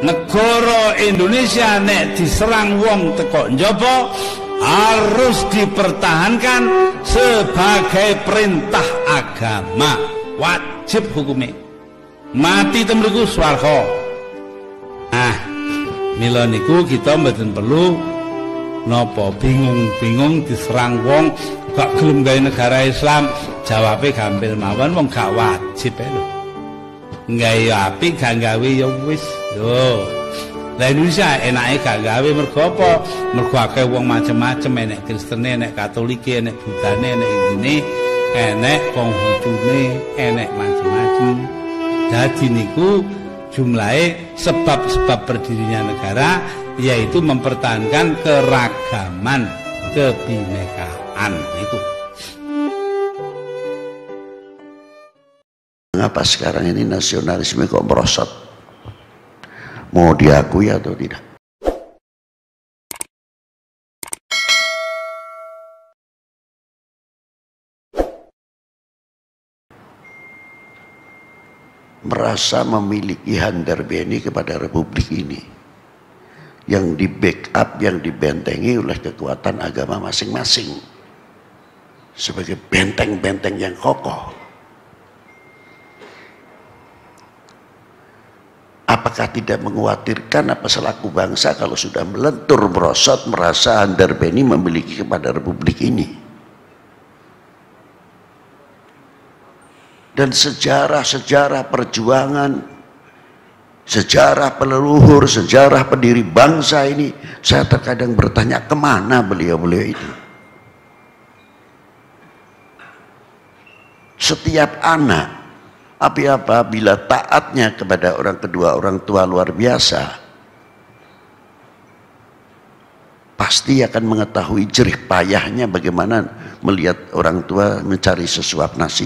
negara Indonesia nek diserang wong teko njaba harus dipertahankan sebagai perintah agama, wajib hukumnya. Mati temriku swarga. Mila niku kita mboten perlu napa bingung-bingung diserang wong gak gelem gawe negara Islam, jawabe gampil mawon, wong gak wajib lho. Gawe apik gak gawe ya wis lho. Lah Indonesia enake gak gawe mergo apa? Mergo akeh wong macem-macem, enek Kristene, enek Katolike, enek Budane, enek Indine, enek Konghucune, enek macem-macem. Dadi niku jumlahe sebab-sebab berdirinya negara yaitu mempertahankan keragaman, kebinekaan itu. Mengapa sekarang ini nasionalisme kok merosot? Mau diakui atau tidak? Merasa memiliki handarbeni kepada republik ini yang di backup, yang dibentengi oleh kekuatan agama masing-masing sebagai benteng-benteng yang kokoh. Apakah tidak mengkhawatirkan apa selaku bangsa kalau sudah melentur merosot merasa handarbeni memiliki kepada republik ini? Dan sejarah-sejarah perjuangan, sejarah peleluhur, sejarah pendiri bangsa ini, saya terkadang bertanya kemana beliau-beliau itu. Setiap anak apabila taatnya kepada orang kedua orang tua luar biasa, pasti akan mengetahui jerih payahnya bagaimana melihat orang tua mencari sesuap nasi.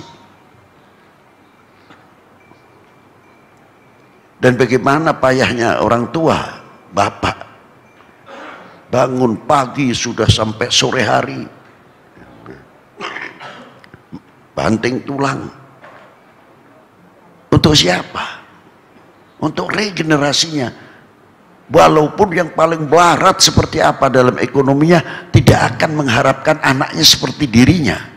Dan bagaimana payahnya orang tua, bapak bangun pagi sudah sampai sore hari, banting tulang. Untuk siapa? Untuk regenerasinya. Walaupun yang paling barat seperti apa dalam ekonominya, tidak akan mengharapkan anaknya seperti dirinya.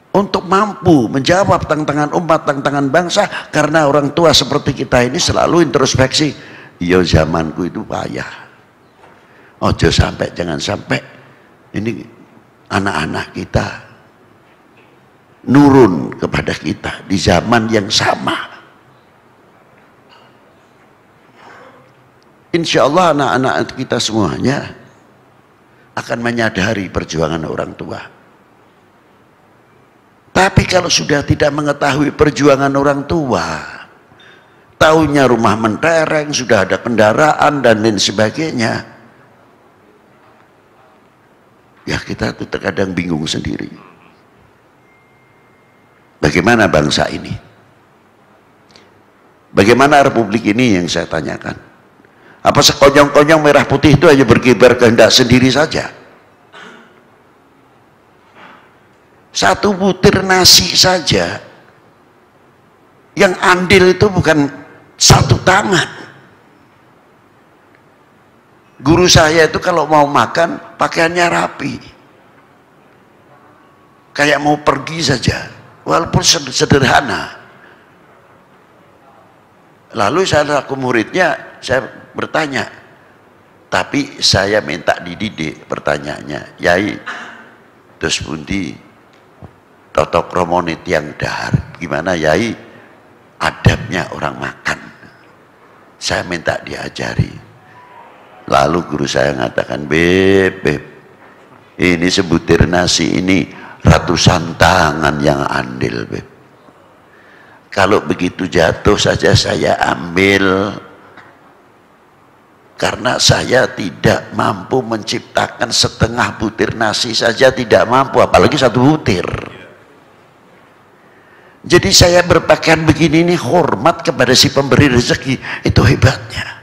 Untuk mampu menjawab tantangan umat, tantangan bangsa, karena orang tua seperti kita ini selalu introspeksi. Iya, zamanku itu payah. Ojo sampai, jangan sampai ini anak-anak kita nurun kepada kita di zaman yang sama. Insya Allah anak-anak kita semuanya akan menyadari perjuangan orang tua. Tapi kalau sudah tidak mengetahui perjuangan orang tua, taunya rumah mentereng, sudah ada kendaraan dan lain sebagainya, ya kita tuh terkadang bingung sendiri. Bagaimana bangsa ini? Bagaimana republik ini yang saya tanyakan? Apa sekonyong-konyong merah putih itu hanya berkibar kehendak sendiri saja? Satu butir nasi saja yang andil itu bukan satu tangan. Guru saya itu kalau mau makan pakaiannya rapi, kayak mau pergi saja, walaupun sederhana. Lalu saya laku muridnya, saya bertanya, tapi saya minta dididik. Pertanyaannya, Yai, terus pundi toto kromonit yang dahar, gimana Yai adabnya orang makan? Saya minta diajari. Lalu guru saya mengatakan, Beb, ini sebutir nasi ini ratusan tangan yang andil, Beb. Kalau begitu jatuh saja saya ambil, karena saya tidak mampu menciptakan setengah butir nasi saja, tidak mampu, apalagi satu butir. Jadi saya berpakaian begini ini hormat kepada si pemberi rezeki, itu hebatnya.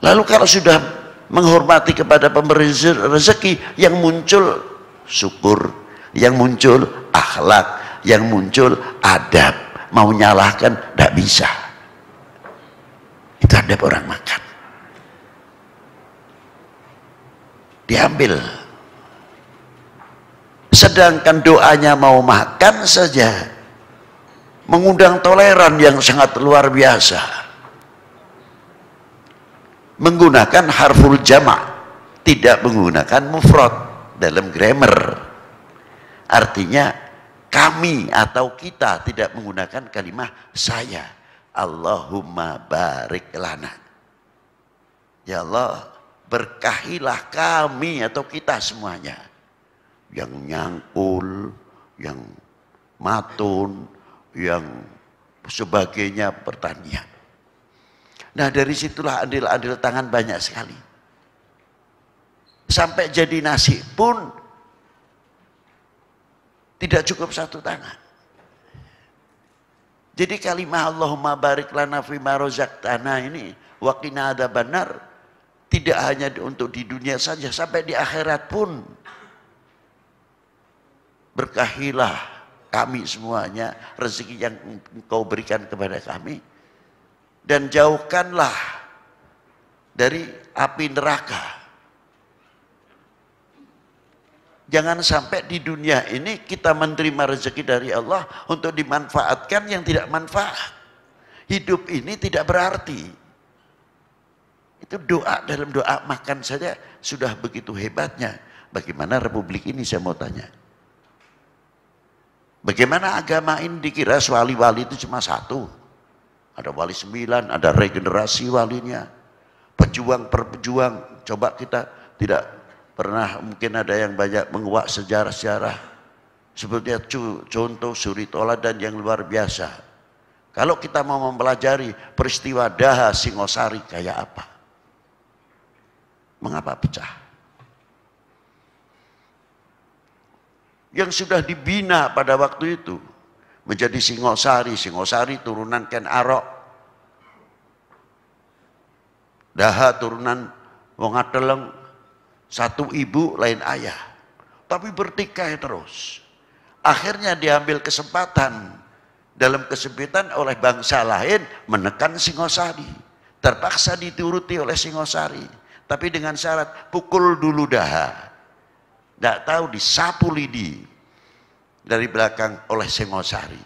Lalu kalau sudah menghormati kepada pemberi rezeki, yang muncul syukur, yang muncul akhlak, yang muncul adab. mau nyalahkan, tidak bisa. Itu adab orang makan. Diambil. Sedangkan doanya mau makan saja, mengundang toleran yang sangat luar biasa. Menggunakan harful jamak, tidak menggunakan mufrad dalam grammar. Artinya kami atau kita tidak menggunakan kalimat saya. Allahumma barik lana. Ya Allah, berkahilah kami atau kita semuanya. Yang nyangkul, yang matun, yang sebagainya pertanian. Nah dari situlah andil-andil tangan banyak sekali. Sampai jadi nasi pun tidak cukup satu tangan. Jadi kalimat Allahumma barik lana fima razaqtana ini wa qina adzabannar tidak hanya untuk di dunia saja, sampai di akhirat pun. Berkahilah kami semuanya rezeki yang Engkau berikan kepada kami, dan jauhkanlah dari api neraka. Jangan sampai di dunia ini kita menerima rezeki dari Allah untuk dimanfaatkan yang tidak manfaat. Hidup ini tidak berarti. Itu doa, dalam doa makan saja sudah begitu hebatnya. Bagaimana republik ini, saya mau tanya. Bagaimana agama ini dikira wali-wali itu cuma satu. Ada wali 9, ada regenerasi walinya. Pejuang-perjuang, coba kita tidak pernah, mungkin ada yang banyak menguak sejarah-sejarah seperti contoh suri toladan yang luar biasa. Kalau kita mau mempelajari peristiwa Daha Singosari kayak apa, mengapa pecah, yang sudah dibina pada waktu itu menjadi Singosari. Singosari turunan Ken Arok, Daha turunan Wong Adeleng, satu ibu lain ayah, tapi bertikai terus. Akhirnya diambil kesempatan dalam kesempitan oleh bangsa lain menekan Singosari. Terpaksa dituruti oleh Singosari, tapi dengan syarat pukul dulu Daha. Tidak tahu disapu lidi dari belakang oleh Singosari.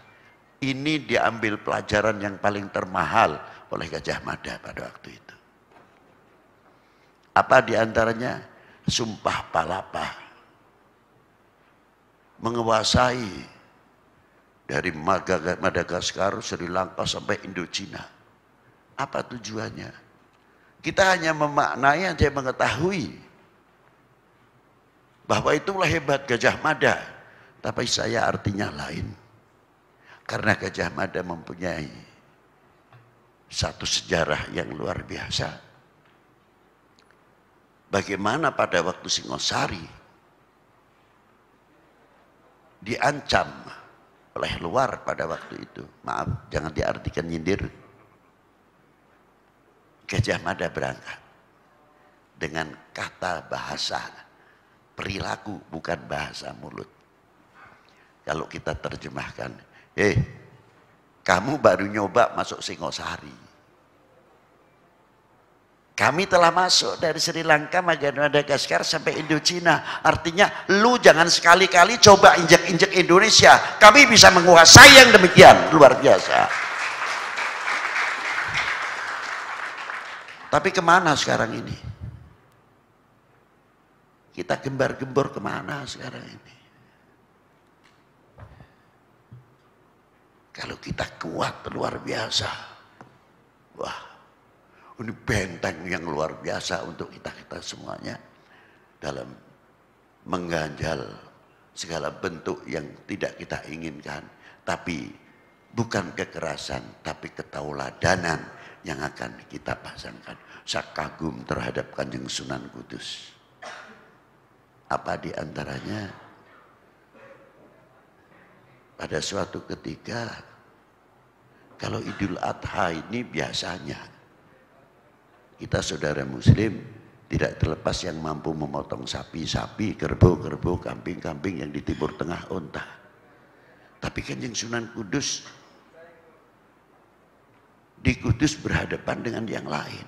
Ini diambil pelajaran yang paling termahal oleh Gajah Mada pada waktu itu. Apa diantaranya? Sumpah Palapa, menguasai dari Madagaskar, Sri Lanka sampai Indochina. Apa tujuannya? Kita hanya memaknai, hanya mengetahui bahwa itulah hebat Gajah Mada, tapi saya artinya lain. Karena Gajah Mada mempunyai satu sejarah yang luar biasa. Bagaimana pada waktu Singosari diancam oleh luar pada waktu itu. Maaf, jangan diartikan nyindir. Gajah Mada berangkat dengan kata bahasa perilaku, bukan bahasa mulut. Kalau kita terjemahkan, kamu baru nyoba masuk Singosari. Kami telah masuk dari Sri Lanka, Madagaskar sampai Indochina. Artinya lu jangan sekali-kali coba injek-injek Indonesia. Kami bisa menguasai yang demikian. Luar biasa. Tapi kemana sekarang ini? Kita gembar-gembor kemana sekarang ini? Kalau kita kuat luar biasa. Wah. Ini benteng yang luar biasa untuk kita semuanya dalam mengganjal segala bentuk yang tidak kita inginkan. Tapi bukan kekerasan, tapi ketauladanan yang akan kita pasangkan. Saya kagum terhadap Kanjeng Sunan Kudus. Apa di antaranya? Pada suatu ketika, kalau Idul Adha ini biasanya kita saudara muslim tidak terlepas yang mampu memotong sapi-sapi, kerbau-kerbau, kambing-kambing yang di Timur Tengah unta. Tapi Kanjeng Sunan Kudus di Kudus berhadapan dengan yang lain.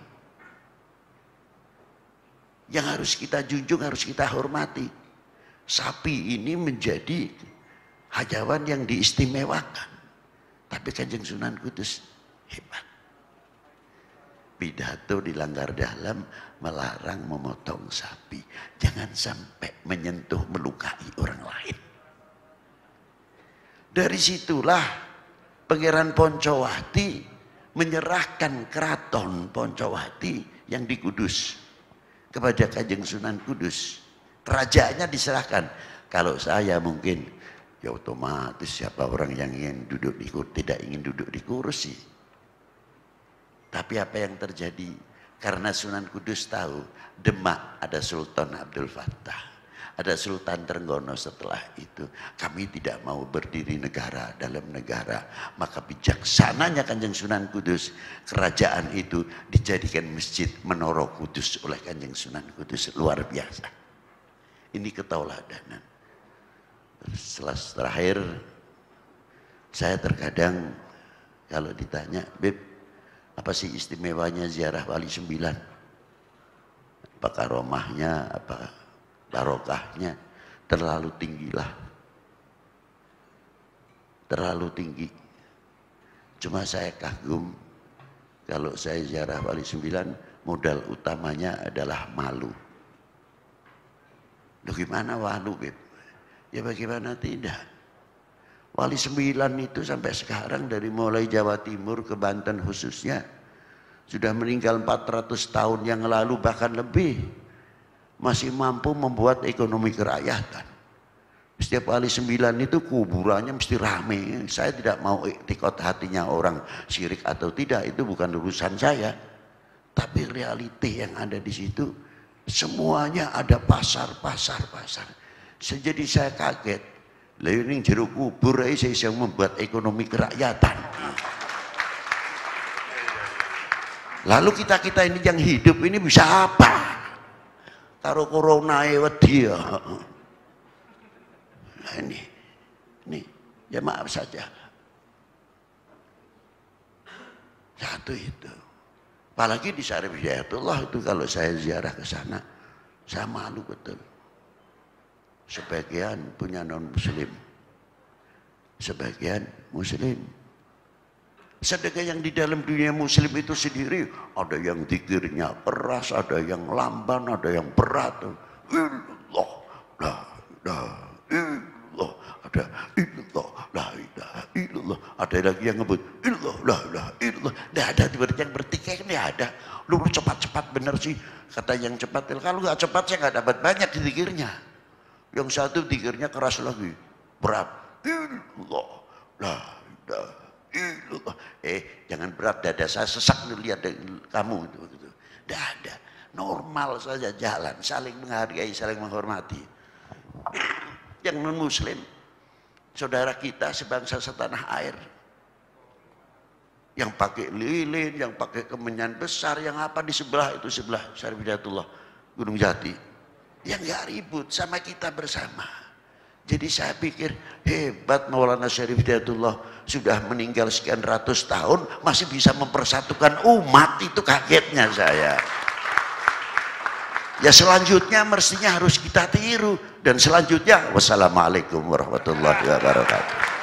Yang harus kita junjung, harus kita hormati. Sapi ini menjadi hajawan yang diistimewakan. Tapi Kanjeng Sunan Kudus hebat. Pidato di Langgar Dalam melarang memotong sapi. Jangan sampai menyentuh, melukai orang lain. Dari situlah Pangeran Poncowati menyerahkan keraton Poncowati yang di Kudus kepada Kanjeng Sunan Kudus. Kerajaannya diserahkan. Kalau saya mungkin, ya otomatis siapa orang yang ingin duduk di kursi, tidak ingin duduk di kursi. Tapi apa yang terjadi? Karena Sunan Kudus tahu Demak ada Sultan Abdul Fattah, ada Sultan Trenggono setelah itu. Kami tidak mau berdiri negara dalam negara. Maka bijaksananya Kanjeng Sunan Kudus, kerajaan itu dijadikan masjid Menara Kudus oleh Kanjeng Sunan Kudus. Luar biasa. Ini ketauladanan. Setelah terakhir, saya terkadang kalau ditanya, Beb, apa sih istimewanya ziarah Wali Sembilan? Apa karomahnya, apa barokahnya? Terlalu tinggilah. Terlalu tinggi. Cuma saya kagum kalau saya ziarah Wali Sembilan, modal utamanya adalah malu. Loh gimana malu, Beb? Ya bagaimana tidak? Wali Sembilan itu sampai sekarang dari mulai Jawa Timur ke Banten khususnya sudah meninggal 400 tahun yang lalu bahkan lebih, masih mampu membuat ekonomi kerakyatan. Setiap Wali Sembilan itu kuburannya mesti rame. Saya tidak mau iktikot hatinya orang syirik atau tidak, itu bukan urusan saya. Tapi realiti yang ada di situ semuanya ada pasar. Jadi saya kaget. Lalu jeruk kubur saya yang membuat ekonomi kerakyatan. Lalu kita ini yang hidup ini bisa apa? Karo corona wedi ya. Nah ini ya maaf saja. Satu itu. Apalagi di Syarif Hidayatullah itu kalau saya ziarah ke sana, saya malu betul. Sebagian punya non-muslim, sebagian muslim. Sedangkan yang di dalam dunia muslim itu sendiri ada yang zikirnya keras, ada yang lamban, ada yang berat. Illallah, la ilaha illallah, ada illallah, la ilaha illallah. Ada lagi yang ngebut illallah, la ilaha illallah. Tidak ada yang bertikai, ini ada. Lu cepat-cepat bener sih, kata yang cepat. Kalau nggak cepat saya nggak dapat banyak di zikirnya. Yang satu zikirnya keras lagi, berat. Illallah, la ilaha illallah. Jangan berat, dada saya sesak nih lihat kamu itu. Tidak ada, normal saja jalan, saling menghargai, saling menghormati. Yang non muslim, saudara kita sebangsa setanah air, yang pakai lilin, yang pakai kemenyan besar, yang apa di sebelah itu sebelah Syarif Hidayatullah Gunung Jati. Yang gak ribut sama kita bersama. Jadi saya pikir hebat Maulana Syarif Hidayatullah, sudah meninggal sekian ratus tahun masih bisa mempersatukan umat. Itu kagetnya saya. Ya selanjutnya mestinya harus kita tiru. Dan selanjutnya wassalamualaikum warahmatullahi wabarakatuh.